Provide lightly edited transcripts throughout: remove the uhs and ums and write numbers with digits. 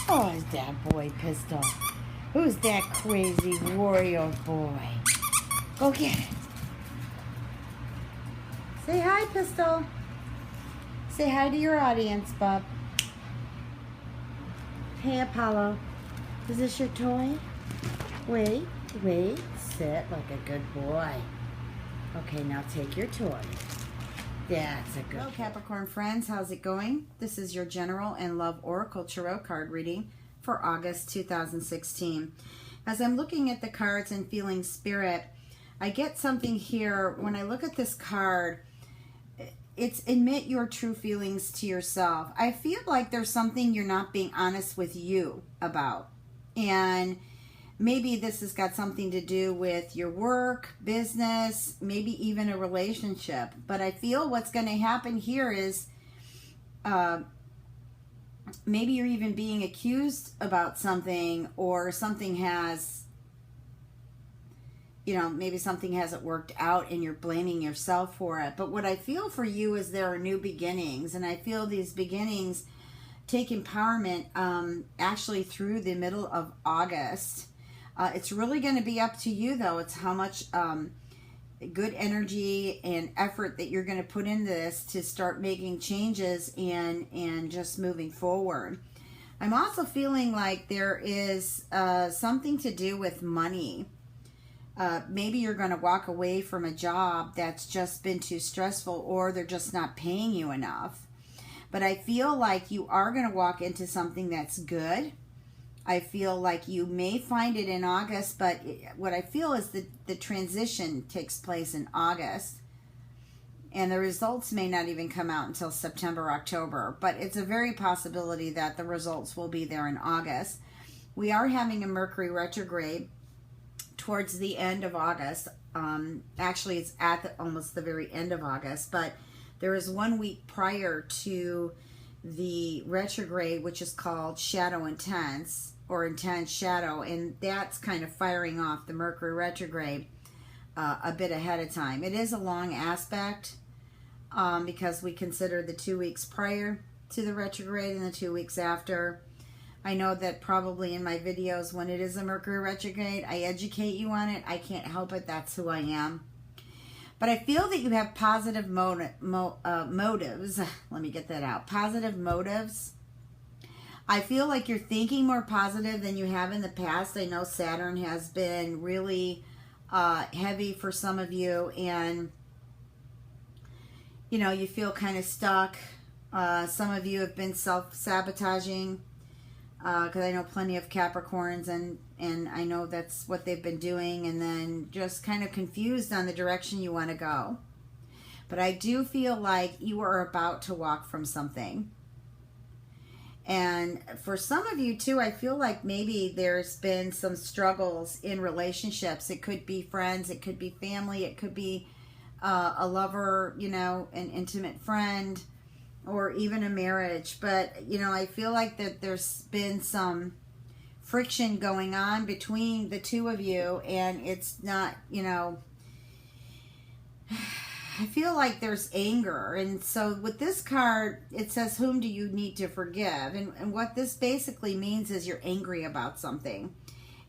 Oh, is that boy Pistol? Who's that crazy warrior boy? Go get it. Say hi, Pistol. Say hi to your audience, bub. Hey, Apollo. Is this your toy? Wait. Sit like a good boy. Okay, now take your toy. That's a good. Hello, Capricorn friends. How's it going? This is your General and Love Oracle Tarot card reading for August 2016. As I'm looking at the cards and feeling spirit, I get something here. When I look at this card, it's admit your true feelings to yourself. I feel like there's something you're not being honest with you about. And maybe this has got something to do with your work, business, maybe even a relationship. But I feel what's going to happen here is maybe you're even being accused about something, or something has, maybe something hasn't worked out and you're blaming yourself for it. But what I feel for you is there are new beginnings. And I feel these beginnings take empowerment actually through the middle of August. It's really going to be up to you, though. It's how much good energy and effort that you're going to put into this to start making changes and just moving forward. I'm also feeling like there is something to do with money. Maybe you're going to walk away from a job that's just been too stressful, or they're just not paying you enough. But I feel like you are going to walk into something that's good. I feel like you may find it in August, but what I feel is that the transition takes place in August, and the results may not even come out until September, October. But it's a very possibility that the results will be there in August. We are having a Mercury retrograde towards the end of August. Actually, it's at almost the very end of August, but there is 1 week prior to the retrograde, which is called Shadow Intense, or Intense Shadow, and that's kind of firing off the Mercury retrograde a bit ahead of time. It is a long aspect because we consider the 2 weeks prior to the retrograde and the 2 weeks after. I know that probably in my videos when it is a Mercury retrograde, I educate you on it. I can't help it. That's who I am. But I feel that you have positive motives. Let me get that out. Positive motives. I feel like you're thinking more positive than you have in the past. I know Saturn has been really heavy for some of you. And, you feel kind of stuck. Some of you have been self-sabotaging. Because I know plenty of Capricorns, and I know that's what they've been doing, and then just kind of confused on the direction you want to go. But I do feel like you are about to walk from something. And for some of you too, I feel like maybe there's been some struggles in relationships. It could be friends, it could be family, it could be a lover, an intimate friend, or even a marriage. But, I feel like that there's been some friction going on between the two of you, and it's not, I feel like there's anger. And so with this card, it says, whom do you need to forgive? And what this basically means is you're angry about something,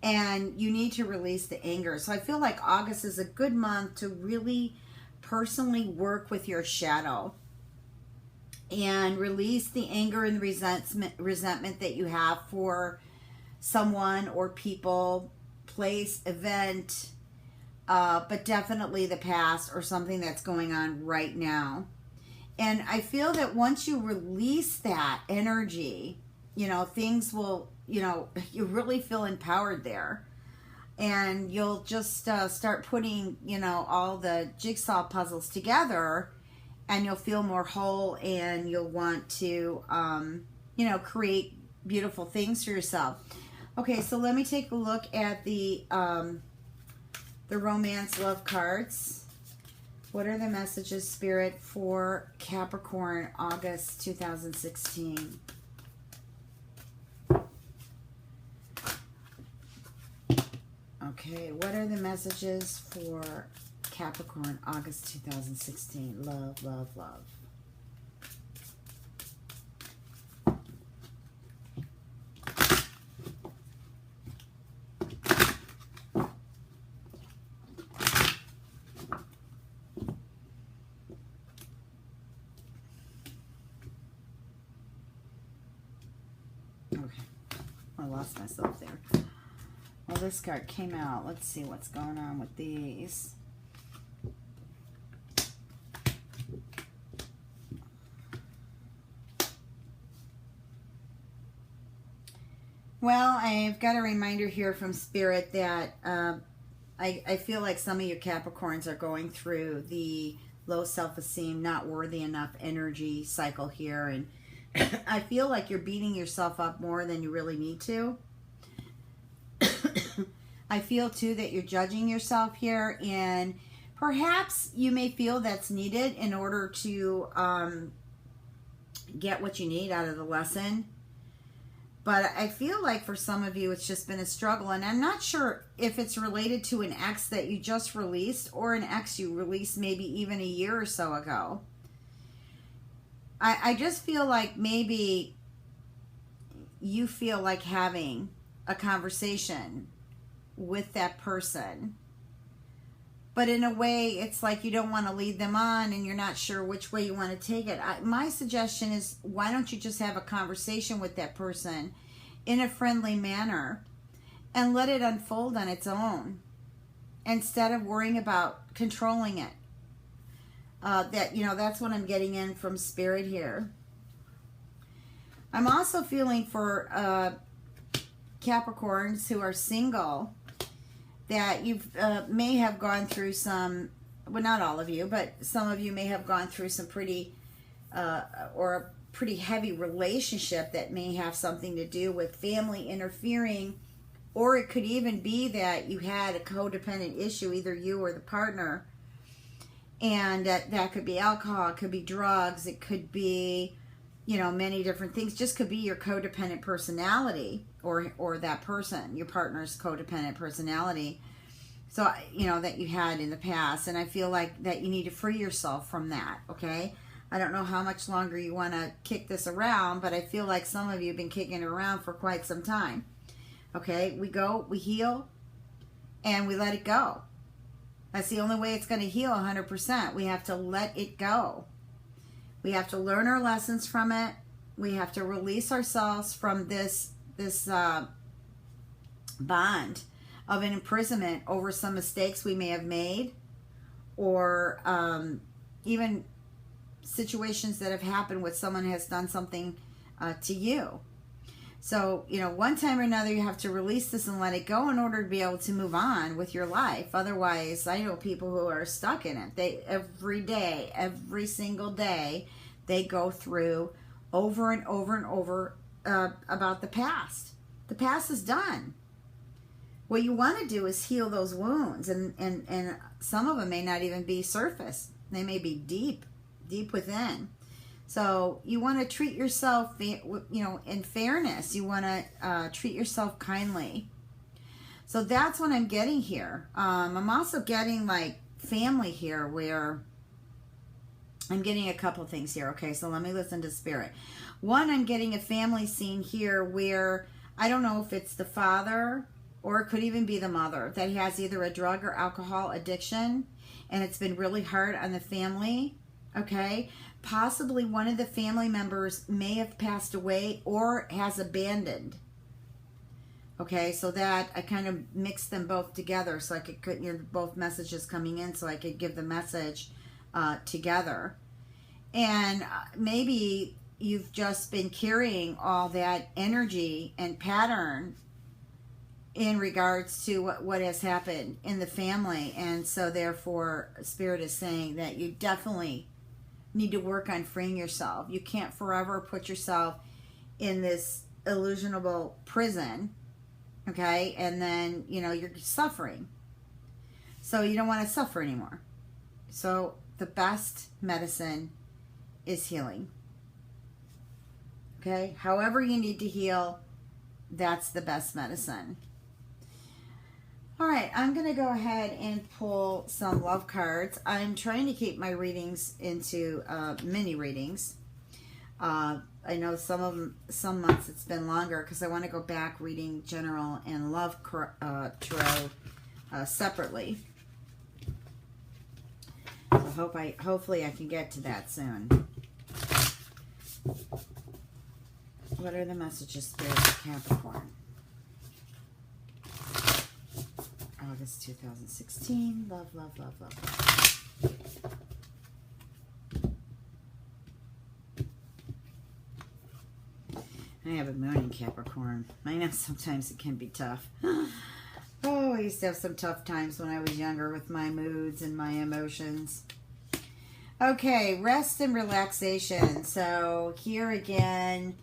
and you need to release the anger. So I feel like August is a good month to really personally work with your shadow and release the anger and resentment that you have for someone or people, place, event, but definitely the past or something that's going on right now. And I feel that once you release that energy, things will, you really feel empowered there. And you'll just start putting, all the jigsaw puzzles together, and you'll feel more whole, and you'll want to, create beautiful things for yourself. Okay, so let me take a look at the romance love cards. What are the messages, Spirit, for Capricorn, August 2016? Okay, what are the messages for Capricorn, August 2016? Love, love, love. Okay. I lost myself there. Well, this card came out. Let's see what's going on with these. Well, I've got a reminder here from Spirit that I feel like some of you Capricorns are going through the low self-esteem, not worthy enough energy cycle here. And I feel like you're beating yourself up more than you really need to. I feel too that you're judging yourself here, and perhaps you may feel that's needed in order to get what you need out of the lesson. But I feel like for some of you, it's just been a struggle. And I'm not sure if it's related to an ex that you just released or an ex you released maybe even a year or so ago. I just feel like maybe you feel like having a conversation with that person. But in a way, it's like you don't want to lead them on and you're not sure which way you want to take it. My suggestion is, why don't you just have a conversation with that person in a friendly manner and let it unfold on its own instead of worrying about controlling it. That's what I'm getting in from Spirit here. I'm also feeling for Capricorns who are single, that you may have gone through some, well, not all of you, but some of you may have gone through some pretty, or a pretty heavy relationship that may have something to do with family interfering, or it could even be that you had a codependent issue, either you or the partner, and that could be alcohol, it could be drugs, it could be, many different things. Just could be your codependent personality, or that person, your partner's codependent personality. So, that you had in the past. And I feel like that you need to free yourself from that, okay? I don't know how much longer you want to kick this around, but I feel like some of you have been kicking it around for quite some time. Okay? We heal, and we let it go. That's the only way it's going to heal 100%. We have to let it go. We have to learn our lessons from it. We have to release ourselves from this bond of an imprisonment over some mistakes we may have made, or even situations that have happened with someone who has done something to you. So, one time or another, you have to release this and let it go in order to be able to move on with your life. Otherwise, I know people who are stuck in it. Every single day, they go through over and over and over about the past. The past is done. What you want to do is heal those wounds, and some of them may not even be surface. They may be deep within. So you want to treat yourself, in fairness. You want to treat yourself kindly. So that's what I'm getting here. I'm also getting like family here, where I'm getting a couple things here. Okay, so let me listen to Spirit. One, I'm getting a family scene here where I don't know if it's the father, or it could even be the mother, that has either a drug or alcohol addiction, and it's been really hard on the family. Okay, possibly one of the family members may have passed away or has abandoned. Okay, so that I kind of mixed them both together, so I could, both messages coming in, so I could give the message together. And maybe you've just been carrying all that energy and pattern in regards to what has happened in the family, and so therefore Spirit is saying that you definitely need to work on freeing yourself. You can't forever put yourself in this illusionable prison, okay, and then you're suffering, so you don't want to suffer anymore. So the best medicine is healing. Okay, however you need to heal, that's the best medicine. All right, I'm going to go ahead and pull some love cards. I'm trying to keep my readings into mini readings. I know some months it's been longer because I want to go back reading general and love tarot separately. So hopefully I can get to that soon. What are the messages, Spirit, for Capricorn? August 2016. Love, love, love, love, love. I have a moon in Capricorn. I know sometimes it can be tough. Oh, I used to have some tough times when I was younger with my moods and my emotions. Okay, rest and relaxation. So here again,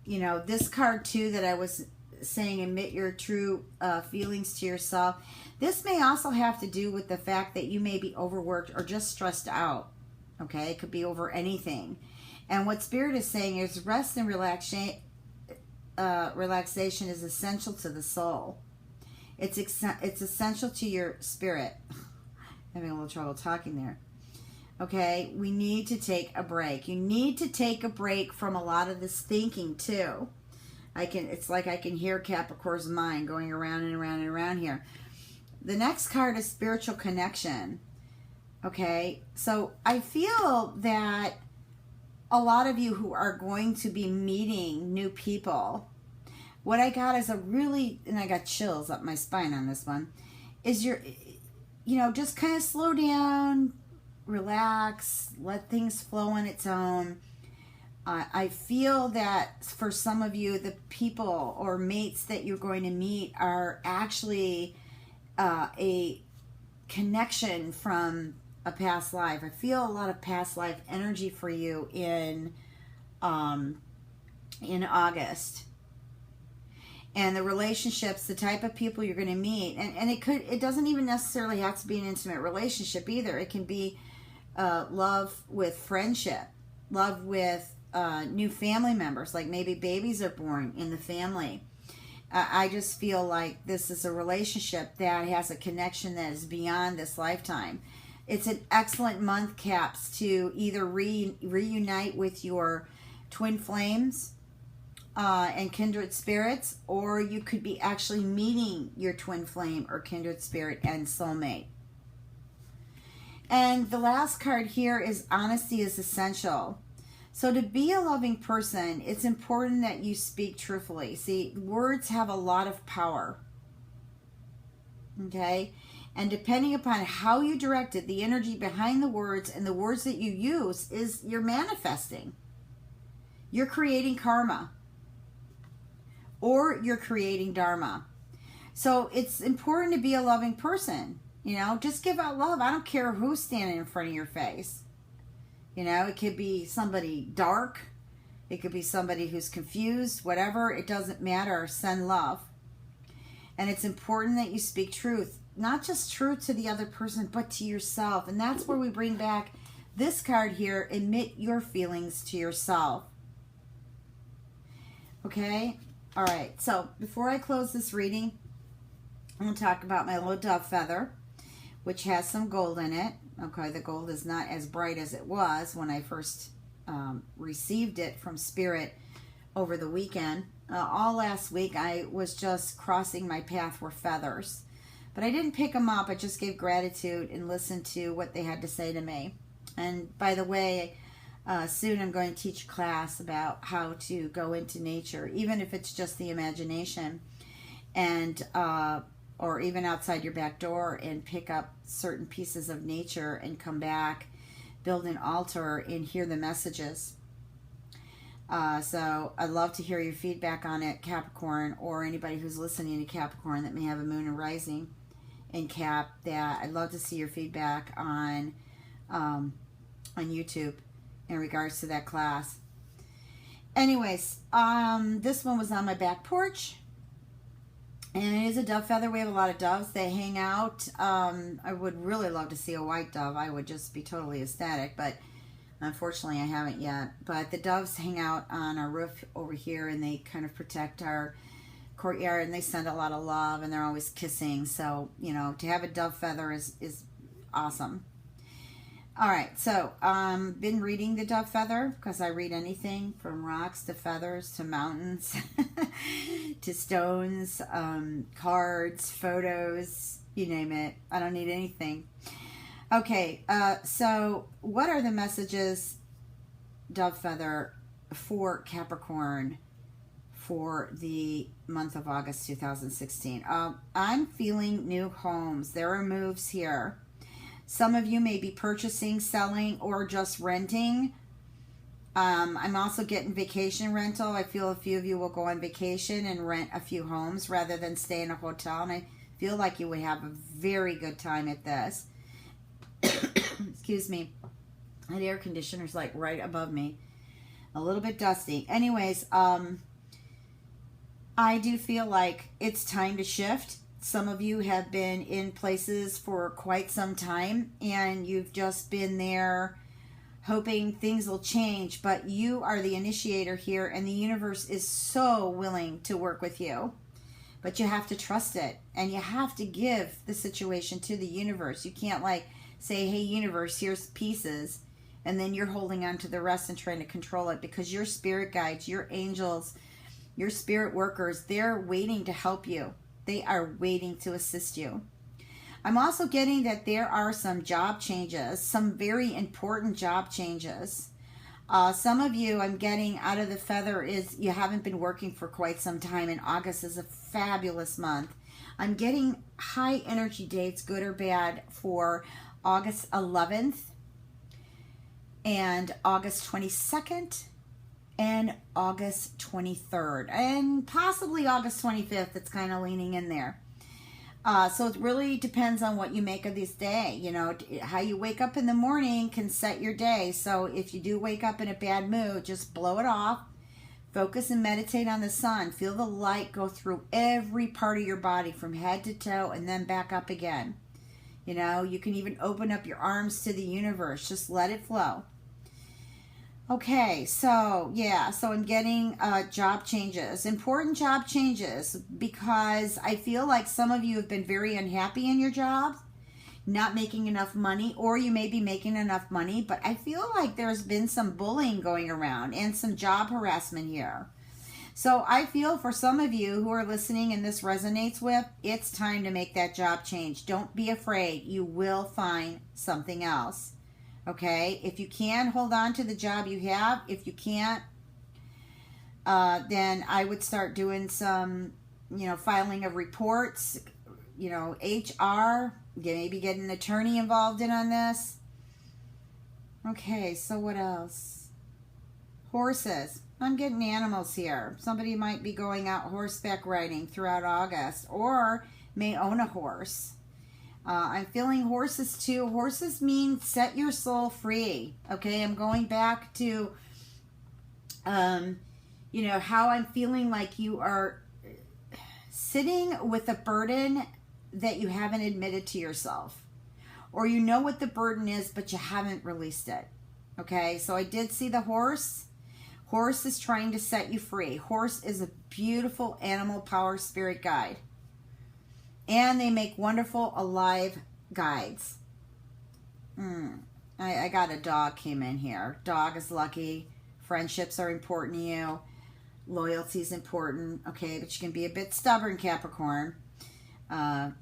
you know, this card too that I was saying, admit your true feelings to yourself. This may also have to do with the fact that you may be overworked or just stressed out. Okay, it could be over anything. And what Spirit is saying is rest and relaxation is essential to the soul. It's essential to your spirit. Having a little trouble talking there. Okay, we need to take a break. You need to take a break from a lot of this thinking too. It's like I can hear Capricorn's mind going around and around and around here. The next card is spiritual connection. Okay, so I feel that a lot of you who are going to be meeting new people, what I got is and I got chills up my spine on this one, is just kind of slow down, relax, let things flow on its own. I feel that for some of you, the people or mates that you're going to meet are actually a connection from a past life. I feel a lot of past life energy for you in August. And the relationships, the type of people you're going to meet, and it doesn't even necessarily have to be an intimate relationship either. It can be love with friendship, love with new family members, like maybe babies are born in the family. I just feel like this is a relationship that has a connection that is beyond this lifetime. It's an excellent month, Caps, to either reunite with your twin flames and kindred spirits, or you could be actually meeting your twin flame or kindred spirit and soulmate. And the last card here is honesty is essential. So to be a loving person, it's important that you speak truthfully. See, words have a lot of power. Okay? And depending upon how you direct it, the energy behind the words and the words that you use is you're manifesting. You're creating karma. Or you're creating dharma. So it's important to be a loving person. You know, just give out love. I don't care who's standing in front of your face. You know, it could be somebody dark. It could be somebody who's confused. Whatever, it doesn't matter. Send love. And it's important that you speak truth. Not just truth to the other person, but to yourself. And that's where we bring back this card here. Admit your feelings to yourself. Okay? All right. So before I close this reading, I'm going to talk about my little dove feather, which has some gold in it. Okay, the gold is not as bright as it was when I first received it from Spirit over the weekend. All last week, I was just crossing my path were feathers. But I didn't pick them up. I just gave gratitude and listened to what they had to say to me. And by the way, soon I'm going to teach a class about how to go into nature, even if it's just the imagination, and or even outside your back door, and pick up certain pieces of nature and come back, build an altar, and hear the messages. So I'd love to hear your feedback on it, Capricorn, or anybody who's listening to Capricorn that may have a moon and rising in Cap. That I'd love to see your feedback on YouTube in regards to that class. Anyways, this one was on my back porch. And it is a dove feather. We have a lot of doves. They hang out. I would really love to see a white dove. I would just be totally ecstatic. But unfortunately, I haven't yet. But the doves hang out on our roof over here. And they kind of protect our courtyard. And they send a lot of love. And they're always kissing. So, you know, to have a dove feather is awesome. All right. So, been reading the dove feather. Because I read anything from rocks to feathers to mountains. To stones, cards, photos, you name it. I don't need anything. Okay, so what are the messages, dove feather, for Capricorn for the month of August 2016. I'm feeling new homes. There are moves here. Some of you may be purchasing, selling, or just renting. I'm also getting vacation rental. I feel a few of you will go on vacation and rent a few homes rather than stay in a hotel. And I feel like you would have a very good time at this. Excuse me. That air conditioner's like right above me. A little bit dusty. Anyways, I do feel like it's time to shift. Some of you have been in places for quite some time and you've just been there hoping things will change, but you are the initiator here and the universe is so willing to work with you. But you have to trust it and you have to give the situation to the universe. You can't like say, hey universe, here's pieces, and then you're holding on to the rest and trying to control it, because your spirit guides, your angels, your spirit workers, they're waiting to help you. They are waiting to assist you. I'm also getting that there are some job changes, some very important job changes. Some of you, I'm getting out of the feather is you haven't been working for quite some time, and August is a fabulous month. I'm getting high energy dates, good or bad, for August 11th and August 22nd and August 23rd and possibly August 25th. It's kind of leaning in there. So it really depends on what you make of this day. You know, how you wake up in the morning can set your day. So if you do wake up in a bad mood, just blow it off. Focus and meditate on the sun. Feel the light go through every part of your body from head to toe and then back up again. You know, you can even open up your arms to the universe. Just let it flow. Okay, so yeah, so I'm getting job changes, important job changes, because I feel like some of you have been very unhappy in your job, not making enough money, or you may be making enough money, but I feel like there's been some bullying going around and some job harassment here. So I feel for some of you who are listening and this resonates with, it's time to make that job change. Don't be afraid. You will find something else. Okay, if you can, hold on to the job you have. If you can't, then I would start doing some, you know, filing of reports, you know, HR, maybe get an attorney involved in on this. Okay, so what else? Horses. I'm getting animals here. Somebody might be going out horseback riding throughout August or may own a horse. I'm feeling horses too. Horses mean set your soul free. Okay, I'm going back to, you know, how I'm feeling like you are sitting with a burden that you haven't admitted to yourself. Or you know what the burden is, but you haven't released it. Okay, so I did see the horse. Horse is trying to set you free. Horse is a beautiful animal power spirit guide. And they make wonderful alive guides. I got a dog came in here. Dog is lucky. Friendships are important to you. Loyalty is important. Okay, but you can be a bit stubborn, Capricorn. But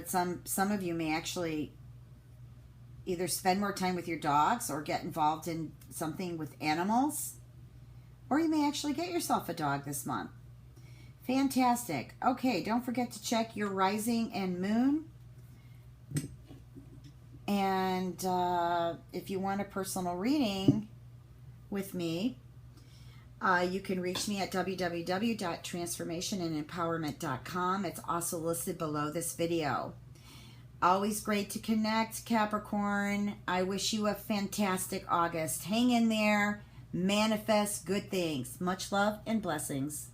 some of you may actually either spend more time with your dogs or get involved in something with animals. Or you may actually get yourself a dog this month. Fantastic. Okay, don't forget to check your rising and moon. And if you want a personal reading with me, you can reach me at www.transformationandempowerment.com. It's also listed below this video. Always great to connect, Capricorn. I wish you a fantastic August. Hang in there. Manifest good things. Much love and blessings.